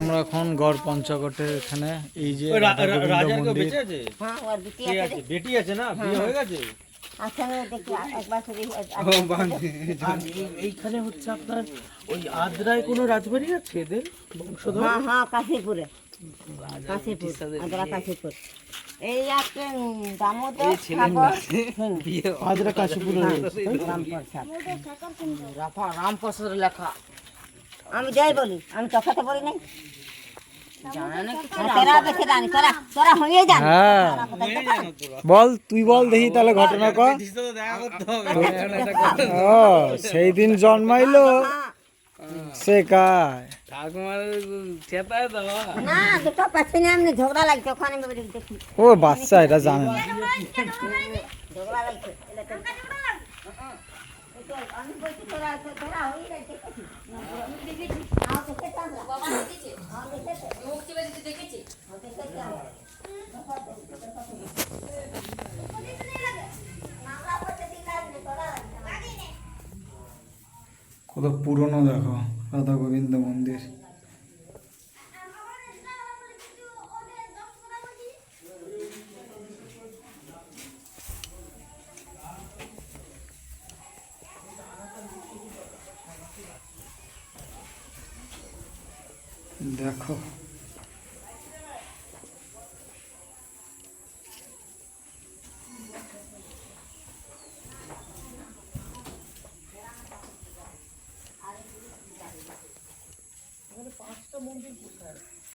আমরা এখন গড় পঞ্চকোটের এখানে এই যে রাধাগোবিন্দ মন্দির। হ্যাঁ ওর বেটি আছে না, বিয়ে হয়ে গেছে। আচ্ছা দেখি একবার এইখানে হচ্ছে আপনার ওই আদ্রায় কোনো রাজবাড়ি আছে এদের বংশধর? হ্যাঁ হ্যাঁ কাশীপুরে, কাশীপুর আদ্রা কাশীপুর। এই একটা দামোদর আদ্রা কাশীপুরে রামপ্রসাদ লেখা। আমি যাই বলি, আমি কথাটা বলি নাই। বল তুই বল দেখি তাহলে ঘটনা কর। ও সেই দিন জন্মাইলো সে কায় ঝগড়া লাগছে ওখানে। ও বাচ্চা এটা জানে না। ঝগড়া লাগছে আমি বলছি তোরা তোরা হয়ে যাচ্ছে। কত পুরনো দেখো রাধা গোবিন্দ মন্দির। দেখো পাঁচটা মন্দির কোথায়?